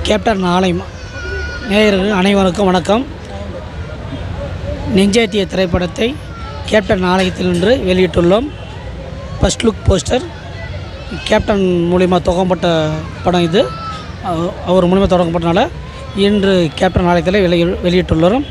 Captain ஆலயம் நேயர்கள் அனைவருக்கும் வணக்கம். நெஞ்சேத்திய திரைப்படத்தை கேப்டன் ஆலயத்தில் நின்று வெளியிட்டுள்ளோம். ஃபர்ஸ்ட் லுக் போஸ்டர் கேப்டன் மூலிமா தொடங்கப்பட்ட படம். இது அவர் மூலிமா தொடங்கப்பட்டனால இன்று கேப்டன் ஆலயத்தில் வெளியிட்டுள்ளோம்.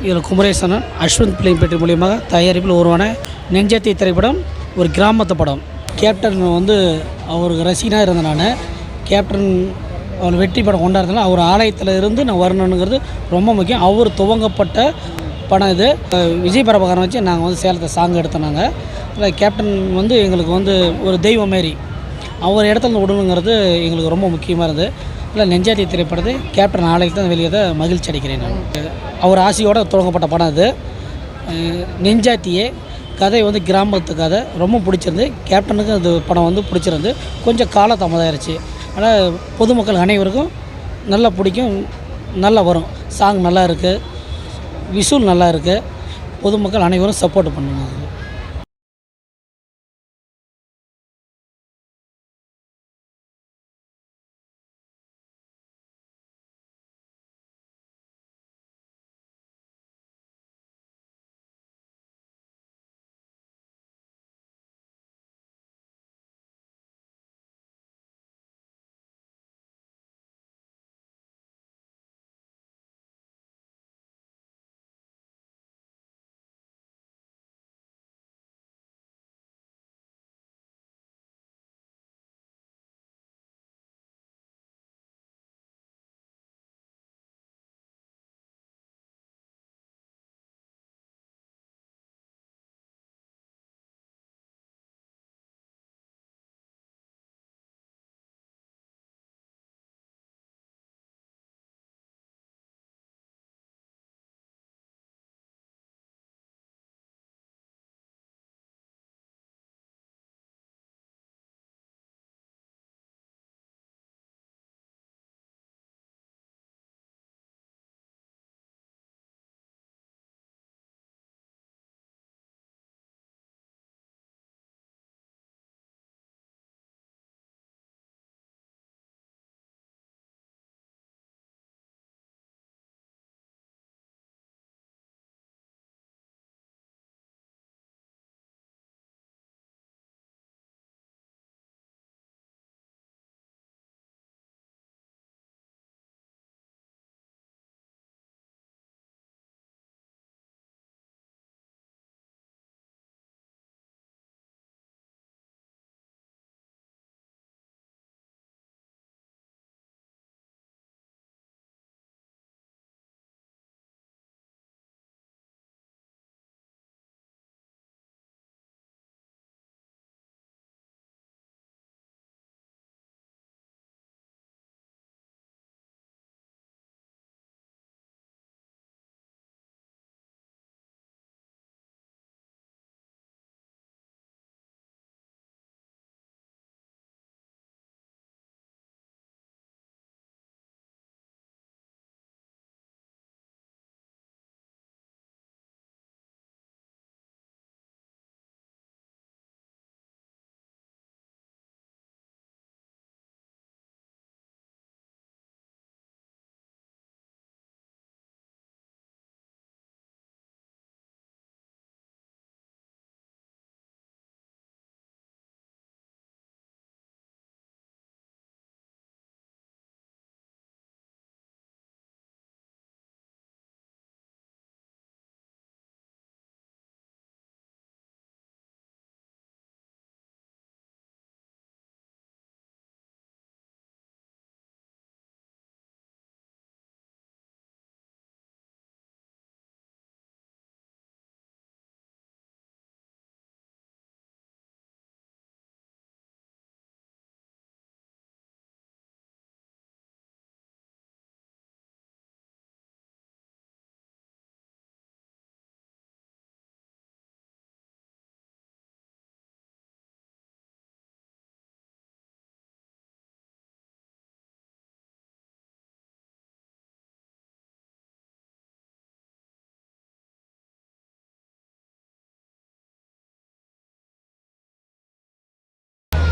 இதில் குமரேசன் அஸ்வந்த் பிலிம் பெட்டி மூலியமாக தயாரிப்பில் உருவான நெஞ்சேத்திய திரைப்படம் ஒரு கிராமத்து படம். கேப்டன் அவருக்கு ரசிகனாக இருந்த நான் கேப்டன் அவர் வெற்றி படம் கொண்டாடுறதுனால அவர் ஆலயத்தில் இருந்து நான் வரணுங்கிறது ரொம்ப முக்கியம். அவர் துவங்கப்பட்ட படம் இது. விஜய் பிரபாகரன் வச்சு நாங்கள் சேலத்தை சாங் எடுத்தோம். இல்லை கேப்டன் எங்களுக்கு ஒரு தெய்வம் மாரி அவர் இடத்துல விடணுங்கிறது எங்களுக்கு ரொம்ப முக்கியமாக இருந்தது. இல்லை நெஞ்சாத்திய திரைப்படத்தை கேப்டன் ஆலயத்தில் வெளியே மகிழ்ச்சி அடைக்கிறேன். நான் அவர் ஆசையோடு தொடங்கப்பட்ட படம் இது. நெஞ்சாத்தியே கதை கிராமத்து கதை ரொம்ப பிடிச்சிருந்து. கேப்டனுக்கு அது படம் பிடிச்சிருந்து. கொஞ்சம் கால தாமதாயிருச்சு. ஆனால் பொதுமக்கள் அனைவருக்கும் நல்லா பிடிக்கும், நல்லா வரும். சாங் நல்லா இருக்குது, விஷுவல் நல்லா இருக்குது. பொதுமக்கள் அனைவரும் சப்போர்ட் பண்ணுவாங்க.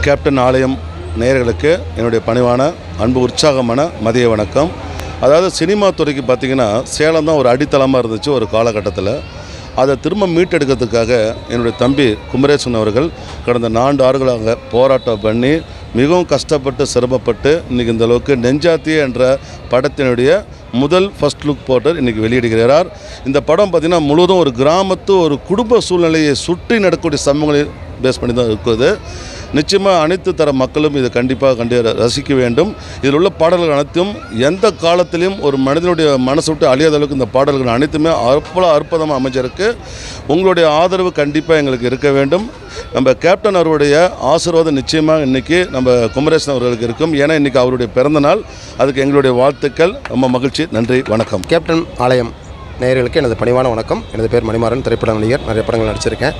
கேப்டன் ஆலயம் நேயர்களுக்கு என்னுடைய பணிவான அன்பு உற்சாகமான மதிய வணக்கம். அதாவது சினிமா துறைக்கு பார்த்திங்கன்னா சேலம் தான் ஒரு அடித்தளமாக இருந்துச்சு ஒரு காலகட்டத்தில். அதை திரும்ப மீட்டெடுக்கிறதுக்காக என்னுடைய தம்பி குமரேசன் அவர்கள் கடந்த 4 ஆண்டுகளாக போராட்டம் பண்ணி மிகவும் கஷ்டப்பட்டு சிரமப்பட்டு இன்றைக்கி இந்த அளவுக்கு நெஞ்சாத்தி என்ற படத்தினுடைய முதல் ஃபர்ஸ்ட் லுக் போஸ்டர் இன்றைக்கி வெளியிடுகிறார். இந்த படம் பார்த்திங்கன்னா முழுவதும் ஒரு கிராமத்து ஒரு குடும்ப சூழ்நிலையை சுற்றி நடக்கக்கூடிய சம்பவங்களை பேஸ் பண்ணி தான் இருக்குது. நிச்சயமாக அனைத்து தர மக்களும் இதை கண்டிப்பாக ரசிக்க வேண்டும். இதில் உள்ள பாடல்கள் அனைத்தும் எந்த காலத்திலையும் ஒரு மனிதனுடைய மனசு விட்டு அழியாத அளவுக்கு இந்த பாடல்கள் அனைத்துமே அவ்வளோ அற்புதமாக அமைஞ்சிருக்கு. உங்களுடைய ஆதரவு கண்டிப்பாக எங்களுக்கு இருக்க வேண்டும். நம்ம கேப்டன் அவருடைய ஆசீர்வாதம் நிச்சயமாக இன்றைக்கி நம்ம குமரேசன் அவர்களுக்கு இருக்கும். ஏன்னா இன்றைக்கி அவருடைய பிறந்தநாள். அதுக்கு எங்களுடைய வாழ்த்துக்கள். ரொம்ப மகிழ்ச்சி. நன்றி, வணக்கம். கேப்டன் ஆலயம் நேயர்களுக்கு எனது பணிவான வணக்கம். எனது பேர் மணிமாறன், திரைப்பட நடிகர், நிறைய படங்கள் நடிச்சிருக்கேன்.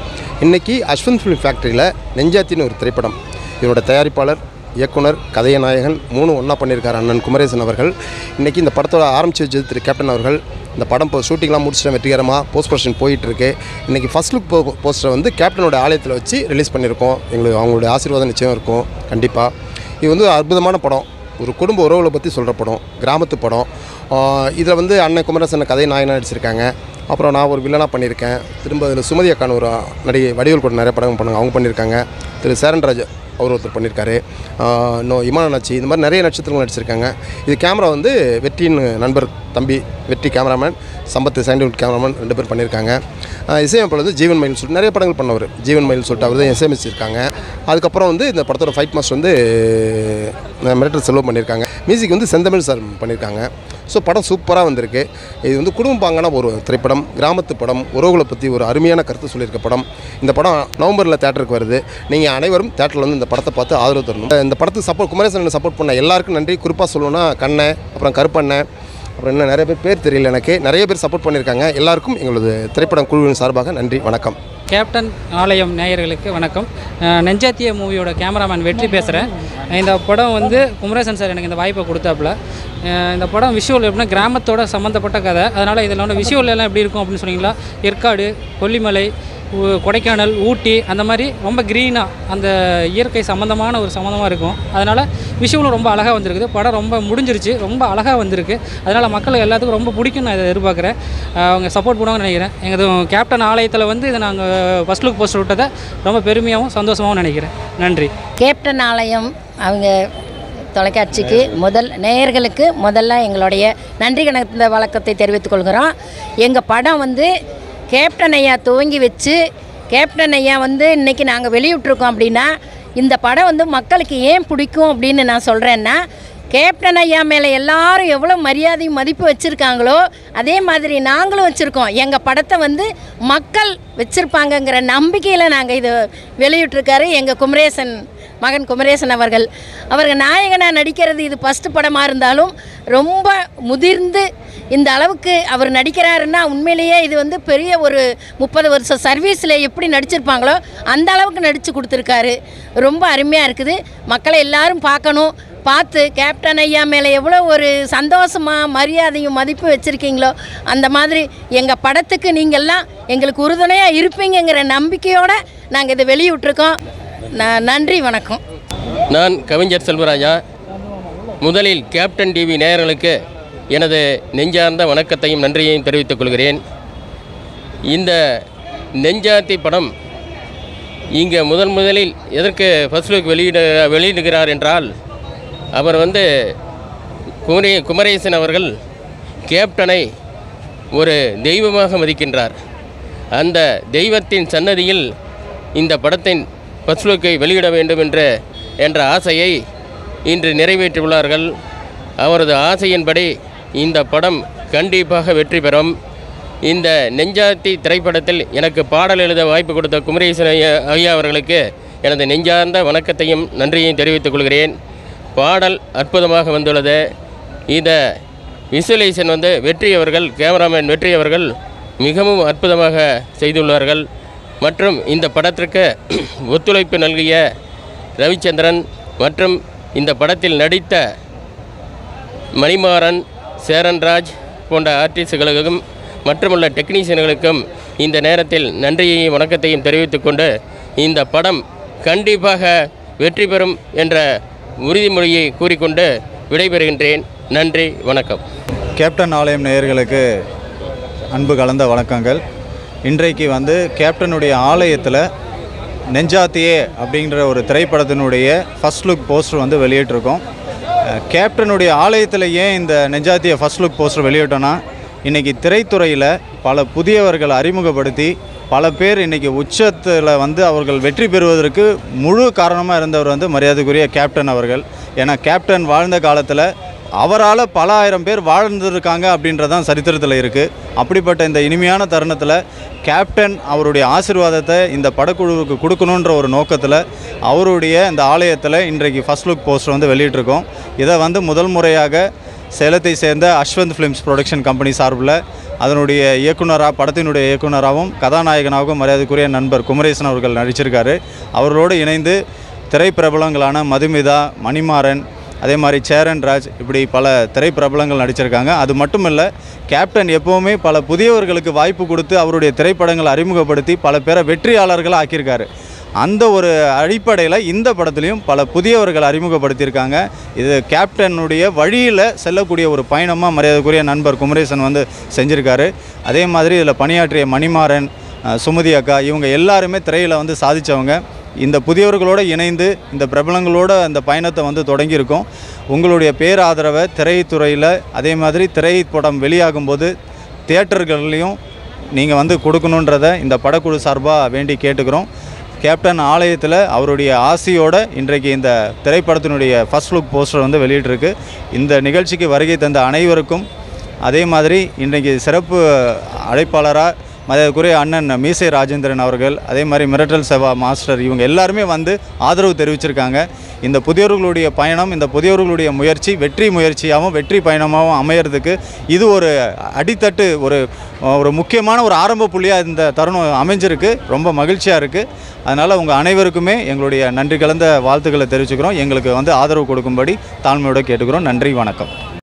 இன்றைக்கி அஸ்வந்த் ஃபிலிம் ஃபேக்ட்ரியில் நெஞ்சாத்தின்னு ஒரு திரைப்படம், இதனோட தயாரிப்பாளர், இயக்குனர், கதைநாயகன் 3 ஒன்றா பண்ணியிருக்கார் அண்ணன் குமரேசன் அவர்கள். இன்றைக்கி இந்த படத்தோட ஆரம்பித்து வச்சது திரு கேப்டன் அவர்கள். இந்த படம் இப்போ ஷூட்டிங்லாம் முடிச்சுட்டு வெற்றிகரமாக போஸ்ட் ப்ரொடக்ஷன் போயிட்டுருக்கு. இன்றைக்கி ஃபர்ஸ்ட் லுக் போஸ்டரை வந்து கேப்டனோட ஆலயத்தில் வச்சு ரிலீஸ் பண்ணியிருக்கோம். எங்களுக்கு அவங்களுடைய ஆசீர்வாதம் நிச்சயம் இருக்கும் கண்டிப்பாக. இது வந்து அற்புதமான படம், ஒரு குடும்ப உறவுகளை பற்றி சொல்கிற படம், கிராமத்து படம். இதில் வந்து அண்ணன் குமரேசன் கதை நாயனாக நடிச்சிருக்காங்க. அப்புறம் நான் ஒரு வில்லனாக பண்ணியிருக்கேன். திரும்ப அதில் சுமதி அக்கான ஒரு நடிகை வடிவேல் கூட நிறைய படம் பண்ணுங்க, அவங்க பண்ணியிருக்காங்க. திரு சேரன்ராஜ் அவர் ஒருத்தர் பண்ணியிருக்காரு. இன்னும் இமான நட்சி, இந்த மாதிரி நிறைய நட்சத்திரங்கள் நடிச்சிருக்காங்க. இது கேமரா வந்து வெற்றியின் நண்பர் தம்பி வெற்றி கேமராமேன், சம்பத் சயின்டிஃபிக் கேமராமேன் 2 பேர் பண்ணியிருக்காங்க. இசையமைப்பாளர் வந்து ஜீவன் மயில் சொல்லிட்டு நிறைய படங்கள் பண்ணவர், ஜீவன் மயில் சொல்லிட்டு அவர் தான் இசையமைச்சிருக்காங்க. அதுக்கப்புறம் வந்து இந்த படத்தோட ஃபைட் மாஸ்டர் வந்து மிரட்டல் செல்வம் பண்ணியிருக்காங்க. மியூசிக் வந்து செந்தமிழ் சார் பண்ணியிருக்காங்க. ஸோ படம் சூப்பராக வந்திருக்கு. இது வந்து குடும்பப்பாங்கான ஒரு திரைப்படம், கிராமத்து படம், உறவுகளை பற்றி ஒரு அருமையான கருத்து சொல்லியிருக்க படம். இந்த படம் நவம்பரில் தேட்டருக்கு வருது. நீங்கள் அனைவரும் தேட்டரில் வந்து இந்த படத்தை பார்த்து ஆதரவு தரணும். இந்த படத்துக்கு குமரேசன் சப்போர்ட் பண்ண எல்லாருக்கும் நன்றி. குறிப்பாக சொல்லணும்னா கண்ணை, அப்புறம் கருப்பண்ணன், அப்புறம் இன்னும் நிறைய பேர் தெரியல எனக்கு, நிறைய பேர் சப்போர்ட் பண்ணியிருக்காங்க. எல்லாருக்கும் எங்களது திரைப்படம் குழுவின் சார்பாக நன்றி, வணக்கம். கேப்டன் ஆலயம் நேயர்களுக்கு வணக்கம். நெஞ்சாத்திய மூவியோட கேமராமேன் வெற்றி பேசுகிறேன். இந்த படம் வந்து குமரேசன் சார் எனக்கு இந்த வாய்ப்பை கொடுத்தாப்புல. இந்த படம் விஷுவல் எப்படின்னா கிராமத்தோட சம்மந்தப்பட்ட கதை. அதனால் இதில் வந்து விஷுவல் எல்லாம் எப்படி இருக்கும் அப்படின்னு சொன்னீங்களா, ஏற்காடு, கொல்லிமலை, கொடைக்கானல், ஊட்டி, அந்த மாதிரி ரொம்ப க்ரீனாக அந்த இயற்கை சம்மந்தமாக இருக்கும். அதனால் விஷுவலும் ரொம்ப அழகாக வந்திருக்குது. படம் ரொம்ப முடிஞ்சிருச்சு, ரொம்ப அழகாக வந்திருக்கு. அதனால் மக்களுக்கு எல்லாத்துக்கும் ரொம்ப பிடிக்கும். நான் இதை எதிர்பார்க்குறேன். அவங்க சப்போர்ட் பண்ணுவாங்கன்னு நினைக்கிறேன். எங்கள் கேப்டன் ஆலயத்தில் வந்து இதை நாங்கள் ஃபர்ஸ்ட் லுக் போஸ்டர் விட்டதை ரொம்ப பெருமையாகவும் சந்தோஷமாகவும் நினைக்கிறேன். நன்றி. கேப்டன் ஆலயம் அவங்க தொலைக்காட்சிக்கு நேயர்களுக்கு முதல்ல எங்களுடைய நன்றி கணக்கு வழக்கத்தை தெரிவித்துக் கொள்கிறோம். எங்கள் படம் வந்து கேப்டன் ஐயா துவங்கி வச்சு, கேப்டன் ஐயா வந்து இன்றைக்கி நாங்கள் வெளியிட்ருக்கோம் அப்படின்னா, இந்த படம் வந்து மக்களுக்கு ஏன் பிடிக்கும் அப்படின்னு நான் சொல்கிறேன்னா, கேப்டன் ஐயா மேலே எல்லாரும் எவ்வளோ மரியாதையும் மதிப்பு வச்சுருக்காங்களோ அதே மாதிரி நாங்களும் வச்சுருக்கோம். எங்கள் படத்தை வந்து மக்கள் வச்சுருப்பாங்கங்கிற நம்பிக்கையில் நாங்கள் இதை வெளியிட்ருக்காரு எங்கள் மகன் குமரேசன் அவர்கள். நாயகனாக நடிக்கிறது இது ஃபஸ்ட்டு படமாக இருந்தாலும் ரொம்ப முதிர்ந்து இந்த அளவுக்கு அவர் நடிக்கிறாருன்னா உண்மையிலேயே இது வந்து பெரிய ஒரு 30 வருஷம் சர்வீஸில் எப்படி நடிச்சிருப்பாங்களோ அந்த அளவுக்கு நடித்து கொடுத்துருக்காரு. ரொம்ப அருமையாக இருக்குது. மக்களை எல்லாரும் பார்க்கணும். பார்த்து கேப்டன் ஐயா மேலே எவ்வளோ ஒரு சந்தோஷமாக மரியாதையும் மதிப்பு வச்சுருக்கீங்களோ அந்த மாதிரி எங்கள் படத்துக்கு நீங்கள்லாம் எங்களுக்கு உறுதுணையாக இருப்பீங்கிற நம்பிக்கையோடு நாங்கள் இதை வெளியிட்ருக்கோம். நன்றி, வணக்கம். நான் கவிஞர் செல்வராஜா. முதலில் கேப்டன் டிவி நேயர்களுக்கு எனது நெஞ்சார்ந்த வணக்கத்தையும் நன்றியையும் தெரிவித்துக் கொள்கிறேன். இந்த நெஞ்சாத்தி படம் இங்கே முதலில் எதற்கு ஃபர்ஸ்ட் லுக் வெளியிடுகிறார் என்றால், அவர் வந்து குமரேசன் அவர்கள் கேப்டனை ஒரு தெய்வமாக மதிக்கின்றார். அந்த தெய்வத்தின் சன்னதியில் இந்த படத்தின் ஃபர்ஸ்ட் லுக்கை வெளியிட வேண்டும் என்ற ஆசையை இன்று நிறைவேற்றியுள்ளார்கள். அவரது ஆசையின்படி இந்த படம் கண்டிப்பாக வெற்றி பெறும். இந்த நெஞ்சாத்தி திரைப்படத்தில் எனக்கு பாடல் எழுத வாய்ப்பு கொடுத்த குமரேசன் ஐயா அவர்களுக்கு எனது நெஞ்சார்ந்த வணக்கத்தையும் நன்றியையும் தெரிவித்துக் கொள்கிறேன். பாடல் அற்புதமாக வந்துள்ளது. இதை விசுவலைசேஷன் வந்து கேமராமேன் வெற்றி அவர்கள் மிகவும் அற்புதமாக செய்துள்ளார்கள். மற்றும் இந்த படத்திற்கு ஒத்துழைப்பு நல்கிய ரவிச்சந்திரன் மற்றும் இந்த படத்தில் நடித்த மணிமாறன், சேரன்ராஜ் போன்ற ஆர்டிஸ்டுகளுக்கும் மற்றுமுள்ள டெக்னீஷியன்களுக்கும் இந்த நேரத்தில் நன்றியையும் வணக்கத்தையும் தெரிவித்துக்கொண்டு இந்த படம் கண்டிப்பாக வெற்றி பெறும் என்ற உறுதிமொழியை கூறிக்கொண்டு விடைபெறுகின்றேன். நன்றி, வணக்கம். கேப்டன் ஆலயம் நேயர்களுக்கு அன்பு கலந்த வணக்கங்கள். இன்றைக்கு கேப்டனுடைய ஆலயத்தில் நெஞ்சாத்தியே அப்படிங்கிற ஒரு திரைப்படத்தினுடைய ஃபஸ்ட் லுக் போஸ்டர் வெளியிட்டிருக்கோம். கேப்டனுடைய ஆலயத்தில் ஏன் இந்த நெஞ்சாத்திய ஃபஸ்ட் லுக் போஸ்டர் வெளியிட்டோன்னா, இன்றைக்கி திரைத்துறையில் பல புதியவர்களை அறிமுகப்படுத்தி பல பேர் இன்றைக்கி உச்சத்தில் அவர்கள் வெற்றி பெறுவதற்கு முழு காரணமாக இருந்தவர் மரியாதைக்குரிய கேப்டன் அவர்கள். ஏன்னா கேப்டன் வாழ்ந்த காலத்தில் அவரால் பல ஆயிரம் பேர் வாழ்ந்துருக்காங்க அப்படின்றதான் சரித்திரத்தில் இருக்குது. அப்படிப்பட்ட இந்த இனிமையான தருணத்தில் கேப்டன் அவருடைய ஆசீர்வாதத்தை இந்த படக்குழுவுக்கு கொடுக்கணுன்ற ஒரு நோக்கத்தில் அவருடைய இந்த ஆலயத்தில் இன்றைக்கு ஃபஸ்ட் லுக் போஸ்டர் வெளியிட்டிருக்கோம். இதை முதல் முறையாக சேலத்தை சேர்ந்த அஸ்வந்த் ஃபிலிம்ஸ் ப்ரொடக்ஷன் கம்பெனி சார்பில் அதனுடைய படத்தினுடைய இயக்குனராகவும் கதாநாயகனாகவும் மரியாதைக்குரிய நண்பர் குமரேசன் அவர்கள் நடிச்சிருக்காரு. அவர்களோடு இணைந்து திரைப்பிரபலங்களான மதுமிதா, மணிமாறன், அதே மாதிரி சேரன் ராஜ், இப்படி பல திரைப்பிரபலங்கள் நடிச்சிருக்காங்க. அது மட்டும் இல்லை, கேப்டன் எப்போவுமே பல புதியவர்களுக்கு வாய்ப்பு கொடுத்து அவருடைய திரைப்படங்களை அறிமுகப்படுத்தி பல பேரை வெற்றியாளர்களாக ஆக்கியிருக்காரு. அந்த ஒரு அடிப்படையில் இந்த படத்துலையும் பல புதியவர்கள் அறிமுகப்படுத்தியிருக்காங்க. இது கேப்டனுடைய வழியில் செல்லக்கூடிய ஒரு பயணமாக மரியாதைக்குரிய நண்பர் குமரேசன் செஞ்சுருக்காரு. அதே மாதிரி இதில் பணியாற்றிய மணிமாறன், சுமதி அக்கா, இவங்க எல்லாருமே திரையில் சாதித்தவங்க. இந்த புதியவர்களோடு இணைந்து இந்த பிரபலங்களோட அந்த பயணத்தை தொடங்கியிருக்கோம். உங்களுடைய பேராதரவை திரைத்துறையில், அதே மாதிரி திரைப்படம் வெளியாகும்போது தியேட்டர்கள்லேயும் நீங்கள் கொடுக்கணுன்றதை இந்த படக்குழு சார்பாக வேண்டி கேட்டுக்கிறோம். கேப்டன் ஆலயத்தில் அவருடைய ஆசையோடு இன்றைக்கு இந்த திரைப்படத்தினுடைய ஃபஸ்ட் லுக் போஸ்டர் வெளியிட்டிருக்கு. இந்த நிகழ்ச்சிக்கு வருகை தந்த அனைவருக்கும், அதே மாதிரி இன்றைக்கு சிறப்பு அழைப்பாளராக மரியாதைக்குரிய அண்ணன் மீசை ராஜேந்திரன் அவர்கள், அதே மாதிரி மிரட்டல் செவா மாஸ்டர், இவங்க எல்லாருமே ஆதரவு தெரிவிச்சிருக்காங்க. இந்த புதியவர்களுடைய பயணம், இந்த புதியவர்களுடைய முயற்சி வெற்றி முயற்சியாகவும் வெற்றி பயணமாகவும் அமையிறதுக்கு இது ஒரு அடித்தட்டு, ஒரு முக்கியமான ஒரு ஆரம்ப புள்ளியாக இந்த தருணம் அமைஞ்சிருக்கு. ரொம்ப மகிழ்ச்சியாக இருக்குது. அதனால் உங்கள் அனைவருக்குமே எங்களுடைய நன்றி கலந்த வாழ்த்துக்களை தெரிவிச்சுக்கிறோம். எங்களுக்கு ஆதரவு கொடுக்கும்படி தாழ்மையோடு கேட்டுக்கிறோம். நன்றி, வணக்கம்.